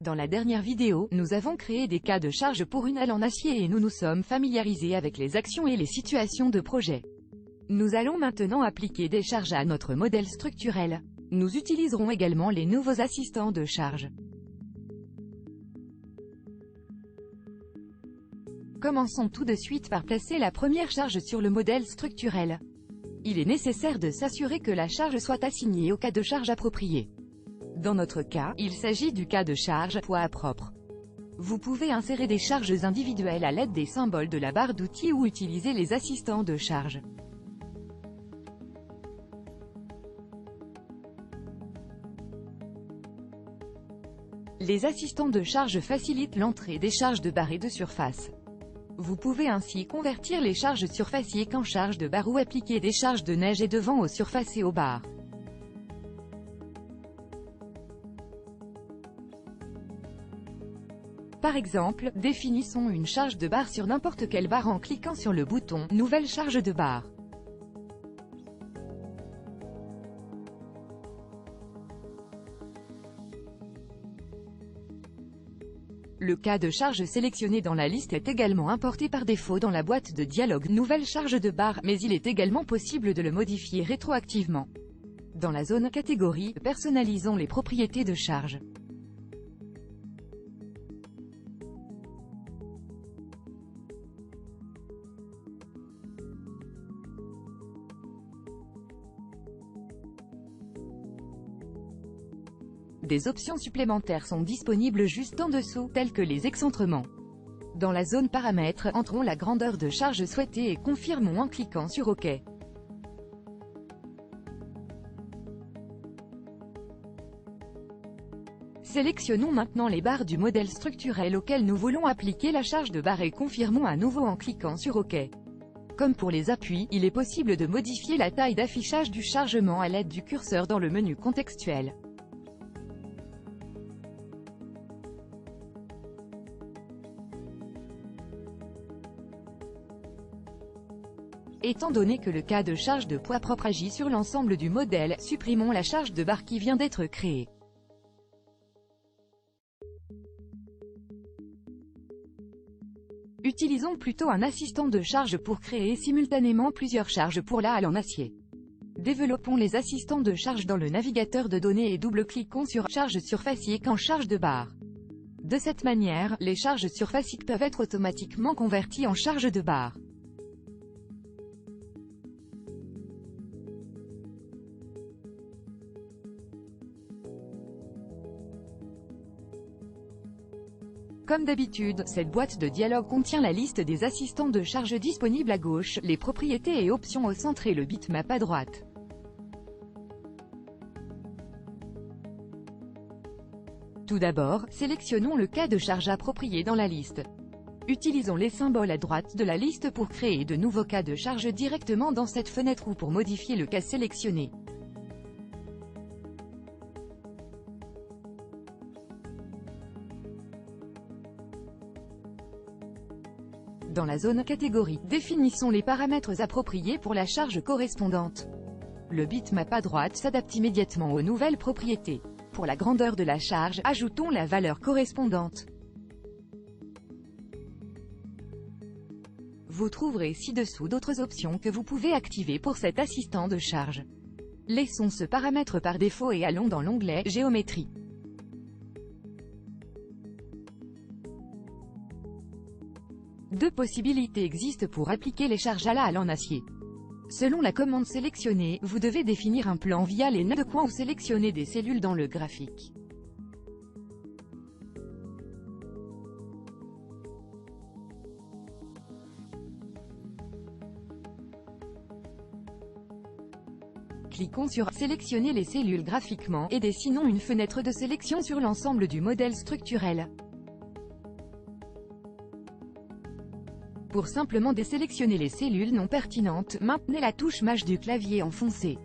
Dans la dernière vidéo, nous avons créé des cas de charge pour une aile en acier et nous nous sommes familiarisés avec les actions et les situations de projet. Nous allons maintenant appliquer des charges à notre modèle structurel. Nous utiliserons également les nouveaux assistants de charge. Commençons tout de suite par placer la première charge sur le modèle structurel. Il est nécessaire de s'assurer que la charge soit assignée au cas de charge approprié. Dans notre cas, il s'agit du cas de charge poids propre. Vous pouvez insérer des charges individuelles à l'aide des symboles de la barre d'outils ou utiliser les assistants de charge. Les assistants de charge facilitent l'entrée des charges de barre et de surface. Vous pouvez ainsi convertir les charges surfaciques en charges de barre ou appliquer des charges de neige et de vent aux surfaces et aux barres. Par exemple, définissons une charge de barre sur n'importe quelle barre en cliquant sur le bouton « Nouvelle charge de barre ». Le cas de charge sélectionné dans la liste est également importé par défaut dans la boîte de dialogue Nouvelle charge de barre, mais il est également possible de le modifier rétroactivement. Dans la zone catégorie, personnalisons les propriétés de charge. Des options supplémentaires sont disponibles juste en dessous, telles que les excentrements. Dans la zone paramètres, entrons la grandeur de charge souhaitée et confirmons en cliquant sur OK. Sélectionnons maintenant les barres du modèle structurel auquel nous voulons appliquer la charge de barre et confirmons à nouveau en cliquant sur OK. Comme pour les appuis, il est possible de modifier la taille d'affichage du chargement à l'aide du curseur dans le menu contextuel. Étant donné que le cas de charge de poids propre agit sur l'ensemble du modèle, supprimons la charge de barre qui vient d'être créée. Utilisons plutôt un assistant de charge pour créer simultanément plusieurs charges pour la halle en acier. Développons les assistants de charge dans le navigateur de données et double-cliquons sur « Charge surfacique » en charge de barre. De cette manière, les charges surfaciques peuvent être automatiquement converties en charge de barre. Comme d'habitude, cette boîte de dialogue contient la liste des assistants de charge disponibles à gauche, les propriétés et options au centre et le bitmap à droite. Tout d'abord, sélectionnons le cas de charge approprié dans la liste. Utilisons les symboles à droite de la liste pour créer de nouveaux cas de charge directement dans cette fenêtre ou pour modifier le cas sélectionné. Dans la zone catégorie, définissons les paramètres appropriés pour la charge correspondante. Le bitmap à droite s'adapte immédiatement aux nouvelles propriétés. Pour la grandeur de la charge, ajoutons la valeur correspondante. Vous trouverez ci-dessous d'autres options que vous pouvez activer pour cet assistant de charge. Laissons ce paramètre par défaut et allons dans l'onglet « Géométrie ». Deux possibilités existent pour appliquer les charges à la halle en acier. Selon la commande sélectionnée, vous devez définir un plan via les nœuds de coin ou sélectionner des cellules dans le graphique. Cliquons sur « Sélectionner les cellules graphiquement » et dessinons une fenêtre de sélection sur l'ensemble du modèle structurel. Pour simplement désélectionner les cellules non pertinentes, maintenez la touche Maj du clavier enfoncée.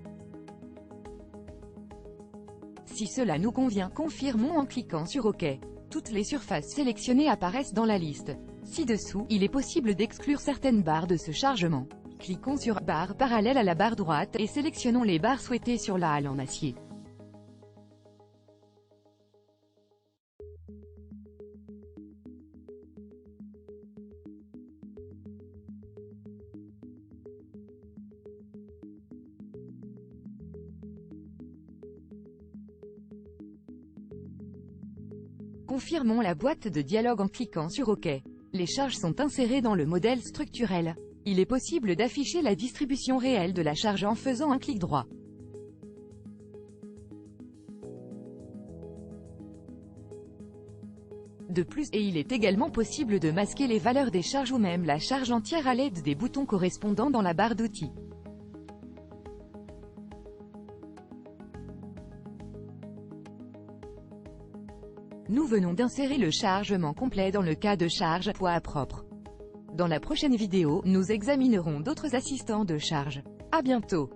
Si cela nous convient, confirmons en cliquant sur OK. Toutes les surfaces sélectionnées apparaissent dans la liste. Ci-dessous, il est possible d'exclure certaines barres de ce chargement. Cliquons sur « Barre parallèle à la barre droite » et sélectionnons les barres souhaitées sur la halle en acier. Confirmons la boîte de dialogue en cliquant sur OK. Les charges sont insérées dans le modèle structurel. Il est possible d'afficher la distribution réelle de la charge en faisant un clic droit. De plus, il est également possible de masquer les valeurs des charges ou même la charge entière à l'aide des boutons correspondants dans la barre d'outils. Nous venons d'insérer le chargement complet dans le cas de charge poids à propre. Dans la prochaine vidéo, nous examinerons d'autres assistants de charge. À bientôt.